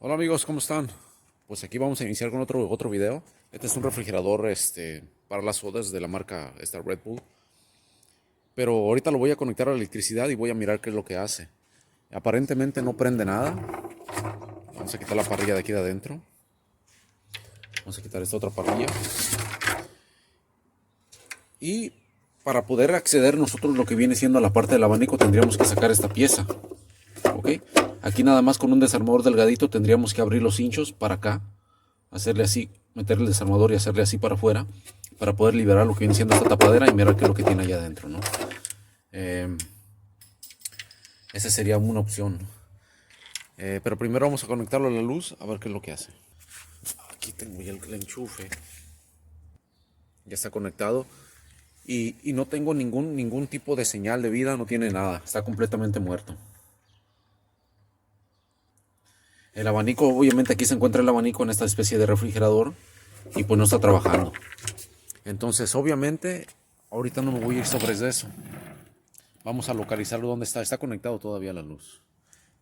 Hola amigos, ¿cómo están? Pues aquí vamos a iniciar con otro video. Este es un refrigerador para las sodas de la marca Red Bull. Pero ahorita lo voy a conectar a la electricidad y voy a mirar qué es lo que hace. Aparentemente no prende nada. Vamos a quitar la parrilla de aquí de adentro. Vamos a quitar esta otra parrilla. Y para poder acceder nosotros lo que viene siendo a la parte del abanico tendríamos que sacar esta pieza. ¿Ok? Aquí nada más con un desarmador delgadito tendríamos que abrir los hinchos para acá, hacerle así, meterle el desarmador y hacerle así para afuera, para poder liberar lo que viene siendo esta tapadera y mirar qué es lo que tiene allá adentro, ¿no? Eh, Esa sería una opción. Pero primero vamos a conectarlo a la luz a ver qué es lo que hace. Aquí tengo ya el enchufe. Ya está conectado. Y no tengo ningún tipo de señal de vida, no tiene nada. Está completamente muerto. El abanico, obviamente aquí se encuentra el abanico en esta especie de refrigerador y pues no está trabajando. Entonces, obviamente, ahorita no me voy a ir sobre eso. Vamos a localizarlo donde está. Está conectado todavía a la luz.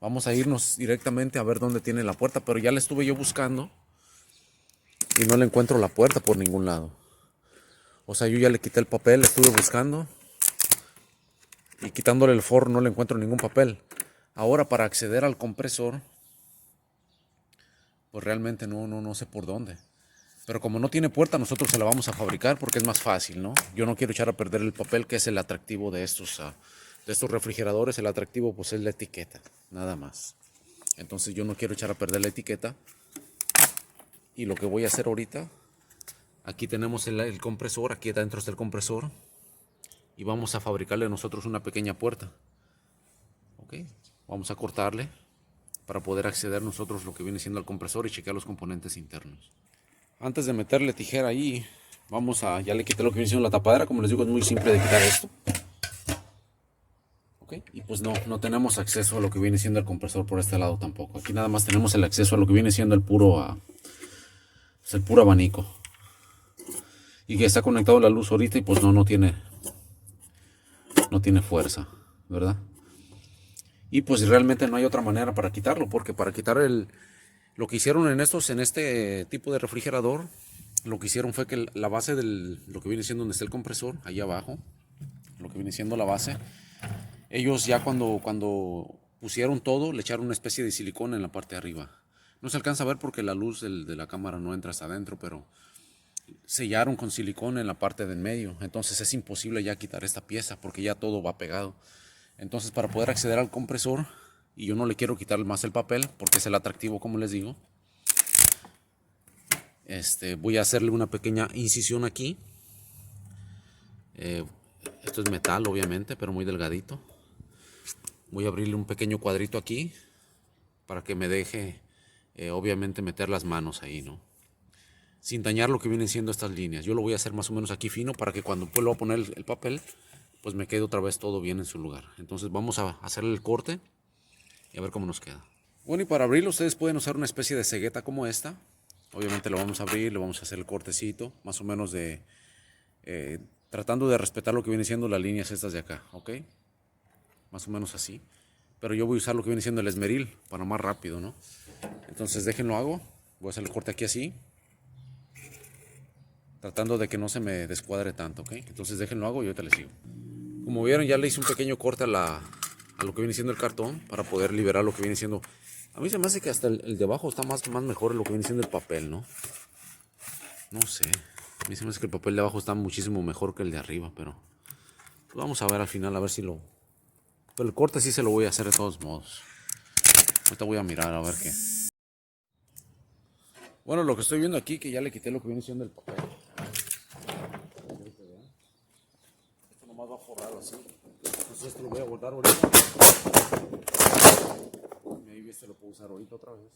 Vamos a irnos directamente a ver dónde tiene la puerta, pero ya la estuve yo buscando y no le encuentro la puerta por ningún lado. O sea, yo ya le quité el papel, estuve buscando y quitándole el forro no le encuentro ningún papel. Ahora para acceder al compresor, pues realmente no sé por dónde. Pero como no tiene puerta, nosotros se la vamos a fabricar porque es más fácil, ¿no? Yo no quiero echar a perder el papel, que es el atractivo de estos refrigeradores. El atractivo pues es la etiqueta, nada más. Entonces yo no quiero echar a perder la etiqueta. Y lo que voy a hacer ahorita, aquí tenemos el compresor, aquí adentro está el compresor. Y vamos a fabricarle nosotros una pequeña puerta. ¿Ok? Vamos a cortarle para poder acceder nosotros lo que viene siendo al compresor y chequear los componentes internos. Antes de meterle tijera ahí, ya le quité lo que viene siendo la tapadera. Como les digo, es muy simple de quitar esto. ¿Ok? Y pues no tenemos acceso a lo que viene siendo el compresor por este lado tampoco. Aquí nada más tenemos el acceso a lo que viene siendo el puro abanico. Y que está conectado a la luz ahorita y pues no tiene fuerza, ¿verdad? Y pues realmente no hay otra manera para quitarlo, porque para quitar lo que hicieron en este tipo de refrigerador, lo que hicieron fue que la base lo que viene siendo donde está el compresor, ahí abajo, lo que viene siendo la base, ellos ya cuando pusieron todo, le echaron una especie de silicón en la parte de arriba. No se alcanza a ver porque la luz de la cámara no entra hasta adentro, pero sellaron con silicón en la parte de en medio. Entonces es imposible ya quitar esta pieza porque ya todo va pegado. Entonces para poder acceder al compresor, y yo no le quiero quitar más el papel porque es el atractivo, como les digo, voy a hacerle una pequeña incisión aquí. Esto es metal obviamente, pero muy delgadito. Voy a abrirle un pequeño cuadrito aquí para que me deje obviamente meter las manos ahí, ¿no? Sin dañar lo que vienen siendo estas líneas. Yo lo voy a hacer más o menos aquí fino para que cuando vuelva a poner el papel, pues me quede otra vez todo bien en su lugar. Entonces vamos a hacerle el corte y a ver cómo nos queda. Bueno, y para abrirlo ustedes pueden usar una especie de cegueta como esta. Obviamente lo vamos a abrir, le vamos a hacer el cortecito, más o menos eh, tratando de respetar lo que viene siendo las líneas estas de acá, ¿ok? Más o menos así. Pero yo voy a usar lo que viene siendo el esmeril para más rápido, ¿no? Entonces déjenlo hago. Voy a hacer el corte aquí así, tratando de que no se me descuadre tanto, ¿ok? Entonces déjenlo hago y ahorita les sigo. Como vieron, ya le hice un pequeño corte a lo que viene siendo el cartón para poder liberar lo que viene siendo. A mí se me hace que hasta el de abajo está más mejor lo que viene siendo el papel, ¿no? No sé. A mí se me hace que el papel de abajo está muchísimo mejor que el de arriba, pero pues vamos a ver al final, a ver si lo. Pero el corte sí se lo voy a hacer de todos modos. Ahorita voy a mirar a ver qué. Bueno, lo que estoy viendo aquí, que ya le quité lo que viene siendo el papel. Esto nomás va forrado así. Entonces esto lo voy a guardar ahorita. Maybe este lo puedo usar ahorita otra vez.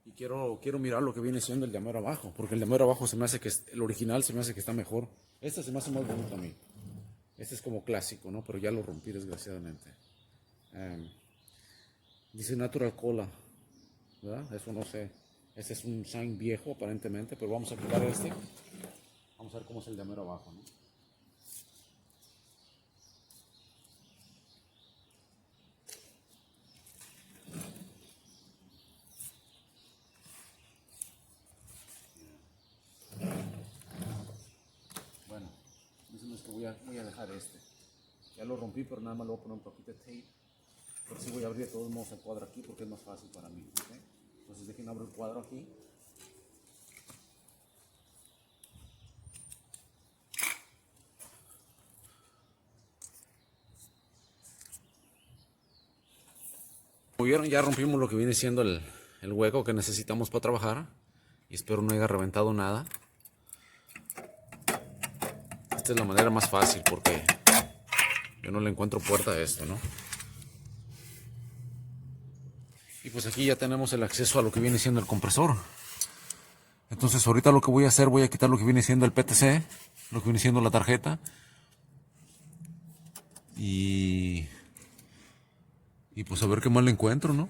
Y quiero mirar lo que viene siendo el de mero abajo, porque el de mero abajo se me hace que el original se me hace que está mejor. Este se me hace más bonito a mí. Este es como clásico, ¿no? Pero ya lo rompí desgraciadamente. Dice Natural Cola, ¿verdad? Eso no sé. Este es un sign viejo aparentemente, pero vamos a quitar este. Vamos a ver cómo es el de mero abajo, ¿no? voy a dejar este. Ya lo rompí, pero nada más le voy a poner un poquito de tape. Pero sí voy a abrir de todos modos el cuadro aquí porque es más fácil para mí. ¿Okay? Entonces dejen abrir el cuadro aquí. Como vieron, ya rompimos lo que viene siendo el hueco que necesitamos para trabajar. Y espero no haya reventado nada. Esta es la manera más fácil porque yo no le encuentro puerta a esto, ¿no? Y pues aquí ya tenemos el acceso a lo que viene siendo el compresor. Entonces ahorita lo que voy a hacer, voy a quitar lo que viene siendo el PTC, lo que viene siendo la tarjeta. Y pues a ver qué más le encuentro, ¿no?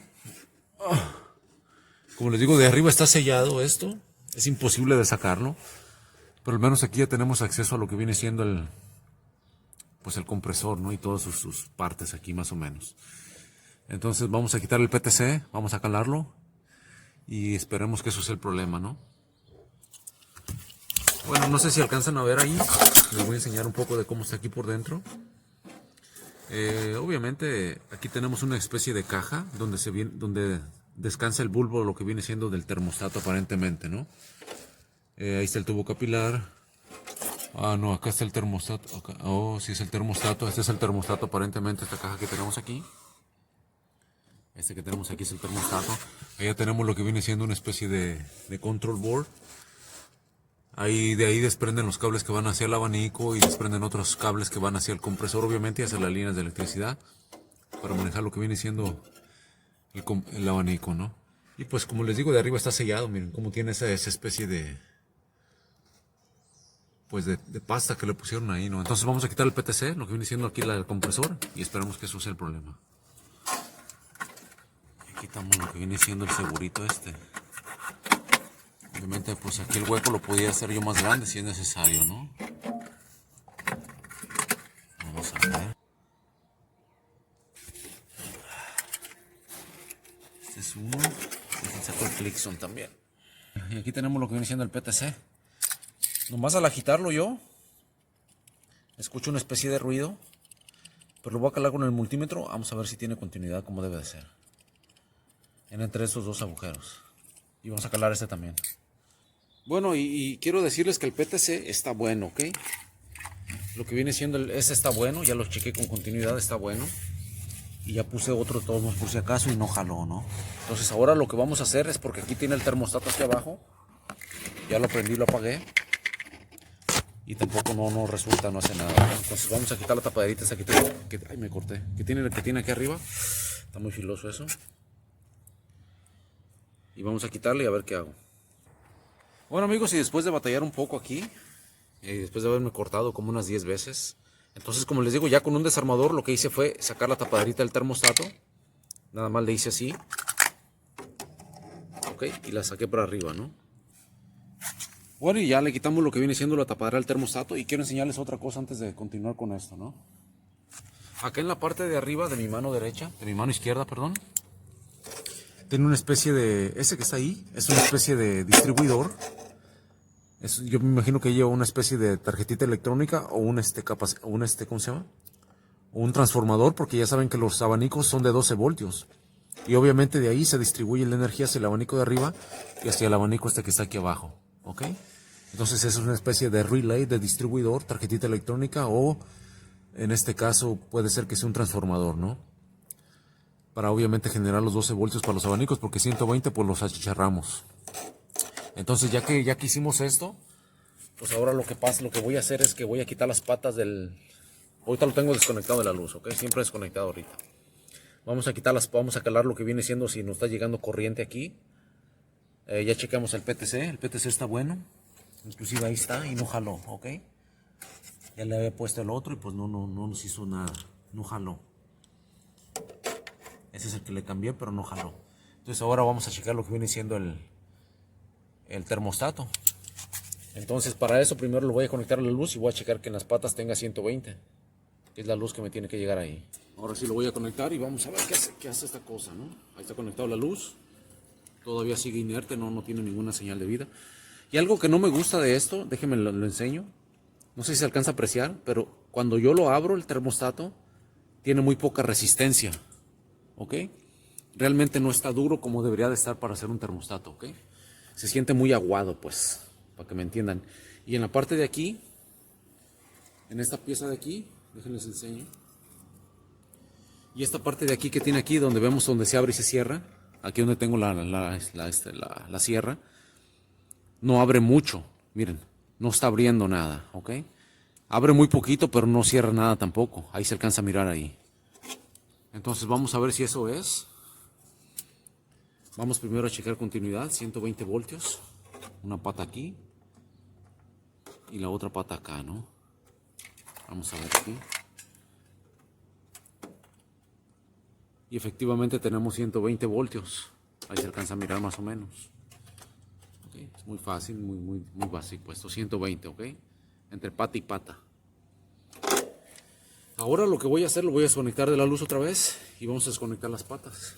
Como les digo, de arriba está sellado esto. Es imposible de sacarlo. Pero al menos aquí ya tenemos acceso a lo que viene siendo el compresor, ¿no? Y todas sus partes aquí más o menos. Entonces vamos a quitar el PTC, vamos a calarlo. Y esperemos que eso sea el problema, ¿no? Bueno, no sé si alcanzan a ver ahí. Les voy a enseñar un poco de cómo está aquí por dentro. Obviamente aquí tenemos una especie de caja donde descansa el bulbo, lo que viene siendo del termostato aparentemente, ¿no? Ahí está el tubo capilar. Ah, no, acá está el termostato. Acá. Oh, sí es el termostato. Este es el termostato aparentemente, esta caja que tenemos aquí. Este que tenemos aquí es el termostato. Allá tenemos lo que viene siendo una especie de control board. De ahí desprenden los cables que van hacia el abanico y desprenden otros cables que van hacia el compresor, obviamente, y hacia las líneas de electricidad para manejar lo que viene siendo el abanico, ¿no? Y pues como les digo, de arriba está sellado, miren cómo tiene esa especie de pasta que le pusieron ahí, ¿no? Entonces vamos a quitar el PTC, lo que viene siendo aquí el compresor, y esperamos que eso sea el problema. Y quitamos lo que viene siendo el segurito este. Obviamente pues aquí el hueco lo podía hacer yo más grande si es necesario, ¿no? Vamos a ver. Este es uno. Y saco el Clixon también. Y aquí tenemos lo que viene siendo el PTC. Nomás al agitarlo yo escucho una especie de ruido. Pero lo voy a calar con el multímetro. Vamos a ver si tiene continuidad como debe de ser. Entre estos dos agujeros. Y vamos a calar este también. Bueno, y quiero decirles que el PTC está bueno, ¿ok? Lo que viene siendo ese está bueno, ya lo chequé con continuidad, está bueno. Y ya puse otro todos por si acaso y no jaló, ¿no? Entonces ahora lo que vamos a hacer es, porque aquí tiene el termostato aquí abajo. Ya lo prendí y lo apagué. Y tampoco no resulta, no hace nada, ¿no? Entonces vamos a quitar la tapaderita esa ay, me corté. Que tiene aquí arriba. Está muy filoso eso. Y vamos a quitarle y a ver qué hago. Bueno amigos, y después de batallar un poco aquí, después de haberme cortado como unas 10 veces, entonces como les digo, ya con un desarmador lo que hice fue sacar la tapaderita del termostato. Nada más le hice así. Ok, y la saqué para arriba, ¿no? Bueno, y ya le quitamos lo que viene siendo la tapadera del termostato. Y quiero enseñarles otra cosa antes de continuar con esto, ¿no? Acá en la parte de arriba de mi mano derecha, de mi mano izquierda, perdón, tiene una especie de... Ese que está ahí es una especie de distribuidor. Yo me imagino que lleva una especie de tarjetita electrónica o ¿cómo se llama? O un transformador, porque ya saben que los abanicos son de 12 voltios. Y obviamente de ahí se distribuye la energía hacia el abanico de arriba y hacia el abanico que está aquí abajo. ¿Ok? Entonces es una especie de relay, de distribuidor, tarjetita electrónica o en este caso puede ser que sea un transformador, ¿no? Para obviamente generar los 12 voltios para los abanicos, porque 120 pues los achicharramos. Entonces ya que hicimos esto, pues ahora lo que voy a hacer es que voy a quitar las patas del... Ahorita lo tengo desconectado de la luz, ¿ok? Siempre desconectado ahorita. Vamos a calar lo que viene siendo si nos está llegando corriente aquí. Ya checamos el PTC está bueno. Inclusive ahí está y no jaló, ¿ok? Ya le había puesto el otro y pues no nos hizo nada, no jaló. Ese es el que le cambié, pero no jaló. Entonces ahora vamos a checar lo que viene siendo el termostato. Entonces para eso primero lo voy a conectar a la luz y voy a checar que en las patas tenga 120. Que es la luz que me tiene que llegar ahí. Ahora sí lo voy a conectar y vamos a ver qué hace esta cosa, ¿no? Ahí está conectado la luz. Todavía sigue inerte, no tiene ninguna señal de vida. Y algo que no me gusta de esto, déjenme lo enseño. No sé si se alcanza a apreciar, pero cuando yo lo abro, el termostato tiene muy poca resistencia, ¿ok? Realmente no está duro como debería de estar para hacer un termostato, ¿ok? Se siente muy aguado, pues, para que me entiendan. Y en la parte de aquí, en esta pieza de aquí, déjenles enseño. Y esta parte de aquí que tiene aquí, donde vemos donde se abre y se cierra, aquí donde tengo la sierra, no abre mucho, miren, no está abriendo nada, ¿ok? Abre muy poquito, pero no cierra nada tampoco. Ahí se alcanza a mirar ahí. Entonces vamos a ver si eso es. Vamos primero a checar continuidad, 120 voltios. Una pata aquí y la otra pata acá, ¿no? Vamos a ver aquí. Y efectivamente tenemos 120 voltios. Ahí se alcanza a mirar más o menos. ¿Okay? Es muy fácil, muy básico esto. 120, ¿ok? Entre pata y pata. Ahora lo que voy a hacer, lo voy a desconectar de la luz otra vez y vamos a desconectar las patas.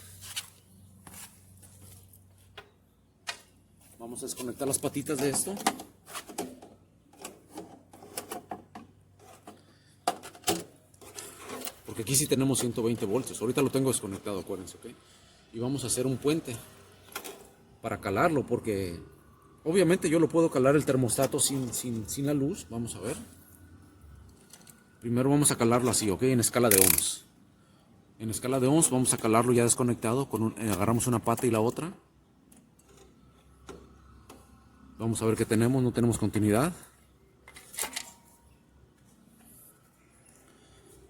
Vamos a desconectar las patitas de esto. Porque aquí sí tenemos 120 voltios. Ahorita lo tengo desconectado, acuérdense, ¿ok? Y vamos a hacer un puente para calarlo, porque obviamente yo lo puedo calar el termostato sin la luz. Vamos a ver. Primero vamos a calarlo así, ¿ok? En escala de ohms. En escala de ohms vamos a calarlo ya desconectado. Agarramos una pata y la otra. Vamos a ver qué tenemos. No tenemos continuidad.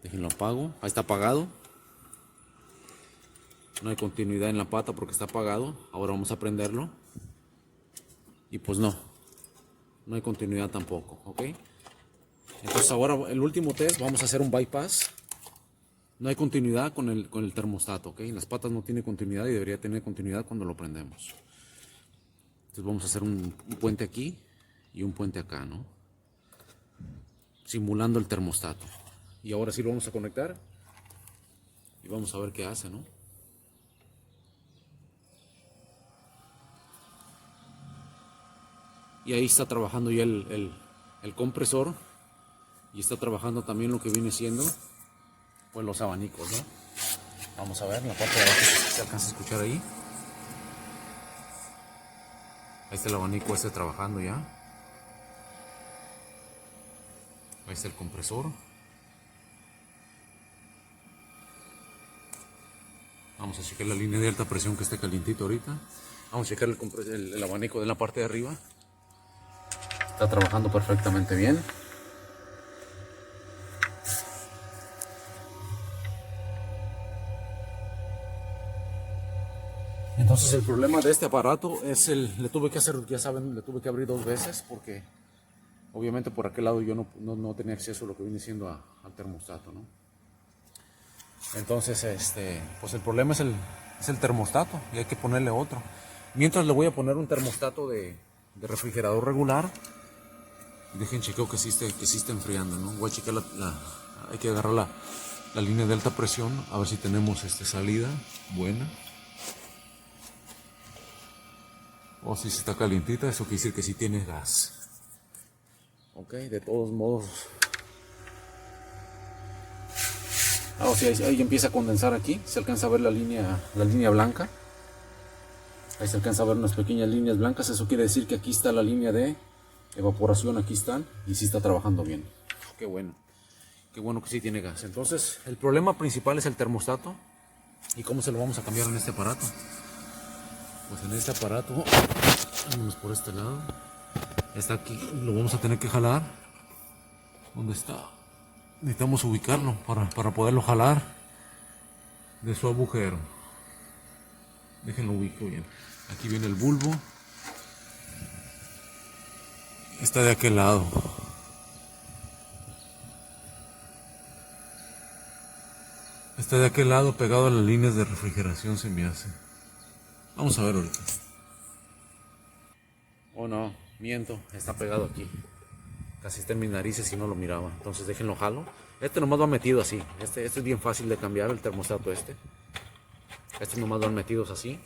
Déjenlo apago. Ahí está apagado. No hay continuidad en la pata porque está apagado. Ahora vamos a prenderlo. Y pues no. No hay continuidad tampoco, ¿ok? Entonces ahora el último test, vamos a hacer un bypass. No hay continuidad con el termostato, ¿ok? Las patas no tienen continuidad y debería tener continuidad cuando lo prendemos. Entonces vamos a hacer un puente aquí y un puente acá, ¿no? Simulando el termostato. Y ahora sí lo vamos a conectar y vamos a ver qué hace, ¿no? Y ahí está trabajando ya el compresor y está trabajando también lo que viene siendo pues los abanicos, ¿no? Vamos a ver la parte de abajo si se alcanza a escuchar ahí. Ahí está el abanico trabajando ya. Ahí está el compresor. Vamos a checar la línea de alta presión que esté calientito ahorita. Vamos a checar el abanico de la parte de arriba. Está trabajando perfectamente bien. Entonces el problema de este aparato es le tuve que hacer, ya saben, le tuve que abrir 2 veces porque obviamente por aquel lado yo no tenía acceso a lo que viene siendo al termostato, ¿no? Entonces, pues el problema es el termostato y hay que ponerle otro. Mientras le voy a poner un termostato de refrigerador regular. Dejen chequeo que sí esté enfriando, ¿no? Voy a checar hay que agarrar la línea de alta presión a ver si tenemos salida buena. O si está calientita, eso quiere decir que sí tiene gas. Ok, de todos modos. O sea, ahí empieza a condensar aquí. Se alcanza a ver la línea blanca. Ahí se alcanza a ver unas pequeñas líneas blancas. Eso quiere decir que aquí está la línea de evaporación. Aquí están. Y sí está trabajando bien. Qué bueno. Qué bueno que sí tiene gas. Entonces, el problema principal es el termostato. ¿Y cómo se lo vamos a cambiar en este aparato? Pues en este aparato, vámonos por este lado. Está aquí, lo vamos a tener que jalar. ¿Dónde está? Necesitamos ubicarlo para poderlo jalar de su agujero. Déjenlo ubico bien. Aquí viene el bulbo. Está de aquel lado. Está de aquel lado pegado a las líneas de refrigeración, se me hace. Vamos a ver ahorita. Oh no, miento, está pegado aquí. Casi está en mis narices y no lo miraba. Entonces déjenlo jalo. Nomás va metido así. Este es bien fácil de cambiar, el termostato Este nomás van metidos así.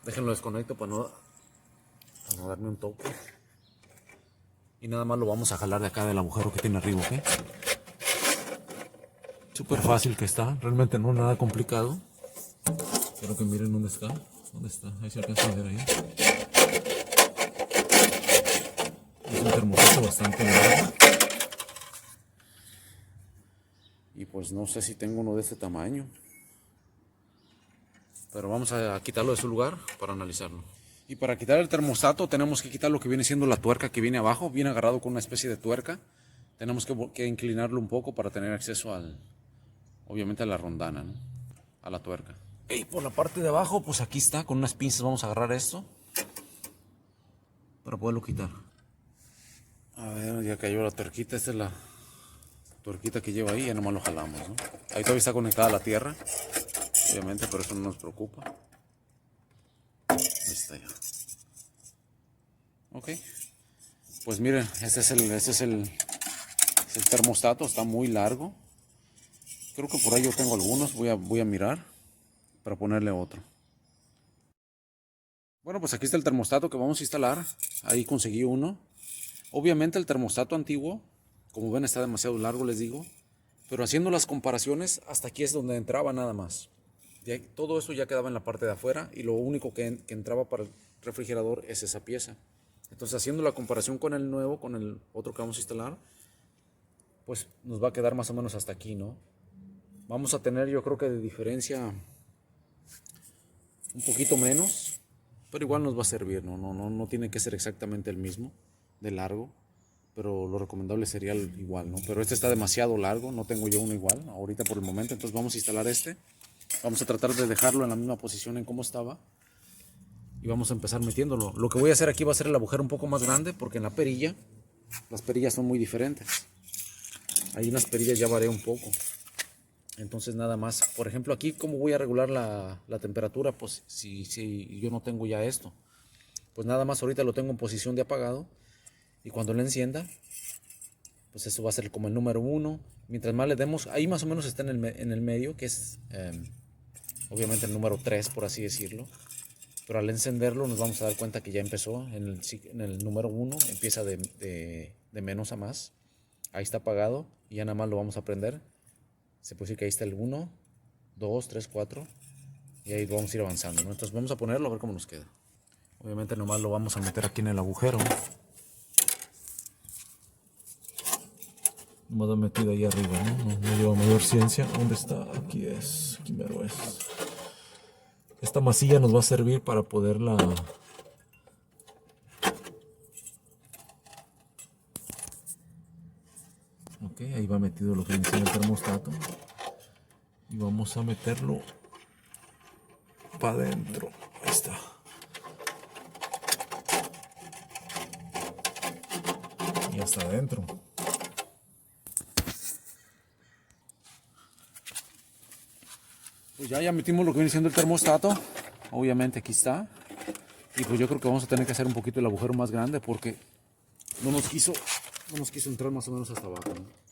Déjenlo desconecto para no para no darme un toque. Y nada más lo vamos a jalar de acá del agujero que tiene arriba, ¿ok? Súper fácil que está, realmente no es nada complicado. Quiero que miren dónde está. ¿Dónde está? Ahí se alcanza a ver ahí. Es un termostato bastante largo. Y pues no sé si tengo uno de este tamaño. Pero vamos a quitarlo de su lugar para analizarlo. Y para quitar el termostato tenemos que quitar lo que viene siendo la tuerca que viene abajo. Viene agarrado con una especie de tuerca. Tenemos que inclinarlo un poco para tener acceso obviamente a la rondana, ¿no? A la tuerca. Y por la parte de abajo, pues aquí está, con unas pinzas vamos a agarrar esto para poderlo quitar. A ver, ya cayó la tuerquita. Esta es la tuerquita que lleva ahí, ya nomás lo jalamos, ¿no? Ahí todavía está conectada a la tierra, obviamente, pero eso no nos preocupa. Ahí está ya. Ok. Pues miren, este es el termostato, está muy largo. Creo que por ahí yo tengo algunos, voy a mirar para ponerle otro. Bueno, pues aquí está el termostato que vamos a instalar. Ahí conseguí uno. Obviamente el termostato antiguo, como ven, está demasiado largo, les digo. Pero haciendo las comparaciones, hasta aquí es donde entraba nada más. Todo eso ya quedaba en la parte de afuera y lo único que entraba para el refrigerador es esa pieza. Entonces, haciendo la comparación con el nuevo, con el otro que vamos a instalar, pues nos va a quedar más o menos hasta aquí, ¿no? Vamos a tener, yo creo que de diferencia un poquito menos, pero igual nos va a servir, no tiene que ser exactamente el mismo de largo, pero lo recomendable sería igual, ¿no? Pero este está demasiado largo, no tengo yo uno igual ahorita por el momento, entonces vamos a instalar este. Vamos a tratar de dejarlo en la misma posición en como estaba y vamos a empezar metiéndolo. Lo que voy a hacer aquí va a ser el agujero un poco más grande porque en la perilla, las perillas son muy diferentes. Ahí en las perillas ya varié un poco. Entonces nada más, por ejemplo aquí cómo voy a regular la temperatura, pues si yo no tengo ya esto. Pues nada más ahorita lo tengo en posición de apagado y cuando lo encienda, pues eso va a ser como el número 1. Mientras más le demos, ahí más o menos está en el medio, que es obviamente el número 3, por así decirlo. Pero al encenderlo nos vamos a dar cuenta que ya empezó en el número 1, empieza de menos a más. Ahí está apagado y ya nada más lo vamos a prender. Se puede decir que ahí está el 1, 2, 3, 4 y ahí vamos a ir avanzando, ¿no? Entonces vamos a ponerlo a ver cómo nos queda. Obviamente nomás lo vamos a meter aquí en el agujero. Nomás lo he metido ahí arriba, ¿no? No lleva mayor ciencia. ¿Dónde está? Aquí es. Aquí mero es. Esta masilla nos va a servir para poderla... Ok, ahí va metido lo que dice el termostato. Y vamos a meterlo para adentro. Ahí está. Y hasta adentro. Pues ya metimos lo que viene siendo el termostato. Obviamente aquí está. Y pues yo creo que vamos a tener que hacer un poquito el agujero más grande porque no nos quiso entrar más o menos hasta abajo, ¿no?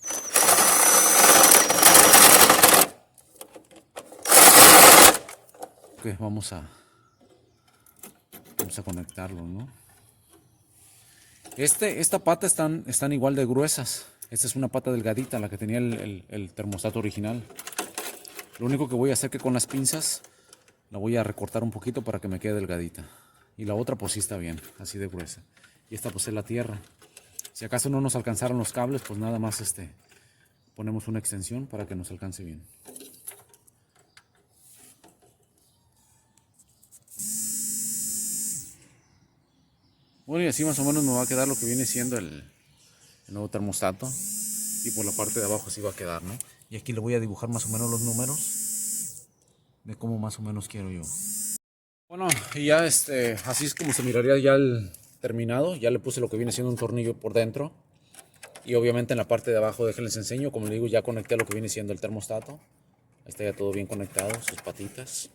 Ok, vamos a conectarlo, ¿no? Esta pata están igual de gruesas. Esta es una pata delgadita, la que tenía el termostato original. Lo único que voy a hacer que con las pinzas la voy a recortar un poquito para que me quede delgadita. Y la otra pues sí está bien, así de gruesa. Y esta pues es la tierra. Si acaso no nos alcanzaron los cables, pues nada más ponemos una extensión para que nos alcance bien. Bueno, y así más o menos me va a quedar lo que viene siendo el nuevo termostato. Y por la parte de abajo así va a quedar, ¿no? Y aquí le voy a dibujar más o menos los números de cómo más o menos quiero yo. Bueno, y ya así es como se miraría ya el terminado. Ya le puse lo que viene siendo un tornillo por dentro. Y obviamente en la parte de abajo, déjenles enseño, como les digo, ya conecté lo que viene siendo el termostato. Ahí está ya todo bien conectado, sus patitas.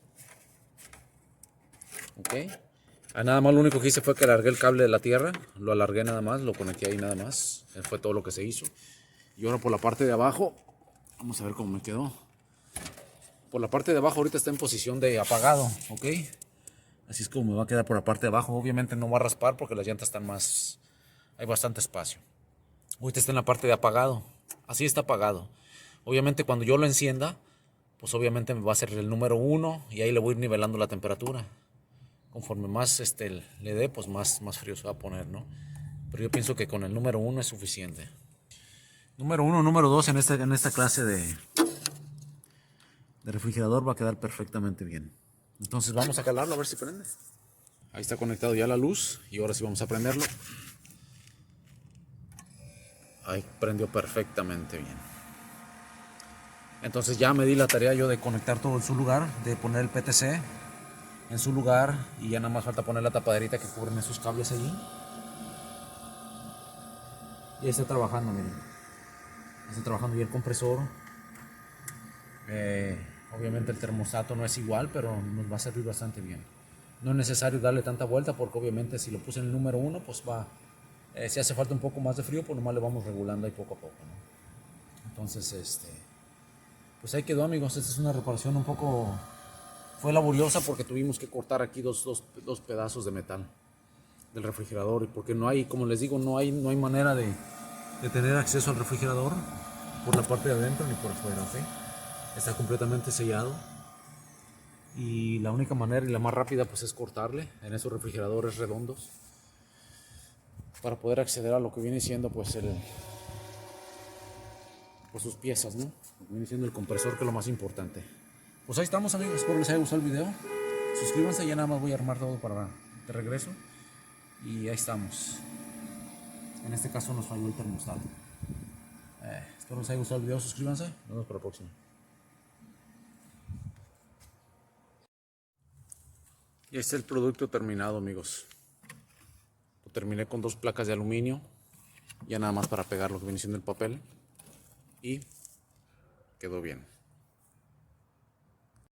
Ok. Nada más lo único que hice fue que alargué el cable de la tierra. Lo alargué nada más, lo conecté ahí nada más. Fue todo lo que se hizo. Y ahora por la parte de abajo, vamos a ver cómo me quedó. Por la parte de abajo ahorita está en posición de apagado, ok. Así es como me va a quedar por la parte de abajo. Obviamente no va a raspar porque las llantas están más... Hay bastante espacio. Ahorita está en la parte de apagado. Así está apagado. Obviamente cuando yo lo encienda, pues obviamente me va a ser el número 1 y ahí le voy a ir nivelando la temperatura. Conforme más le dé, pues más frío se va a poner, ¿no? Pero yo pienso que con el número 1 es suficiente. Número 1, número 2 en esta clase de refrigerador va a quedar perfectamente bien. Entonces vamos a calarlo a ver si prende. Ahí está conectado ya la luz y ahora sí vamos a prenderlo. Ahí prendió perfectamente bien. Entonces ya me di la tarea yo de conectar todo en su lugar, de poner el PTC en su lugar y ya nada más falta poner la tapaderita que cubren esos cables allí. Y ahí está trabajando, miren. Está trabajando ya el compresor. Obviamente el termostato no es igual, pero nos va a servir bastante bien. No es necesario darle tanta vuelta porque obviamente si lo puse en el número 1, pues va... si hace falta un poco más de frío, pues nomás le vamos regulando ahí poco a poco, ¿no? Entonces, pues ahí quedó, amigos. Esta es una reparación un poco... Fue laboriosa porque tuvimos que cortar aquí dos pedazos de metal del refrigerador, porque no hay, como les digo, no hay manera de tener acceso al refrigerador por la parte de adentro ni por afuera, ¿sí? Está completamente sellado y la única manera y la más rápida pues es cortarle en esos refrigeradores redondos para poder acceder a lo que viene siendo pues pues sus piezas, ¿no? Lo que viene siendo el compresor, que es lo más importante. Pues ahí estamos, amigos, espero les haya gustado el video. Suscríbanse, ya nada más voy a armar todo para de regreso y ahí estamos. En este caso nos falló el termostato. Espero les haya gustado el video, suscríbanse, nos vemos para la próxima. Y este es el producto terminado, amigos. Lo terminé con 2 placas de aluminio, ya nada más para pegar lo que viene siendo el papel y quedó bien.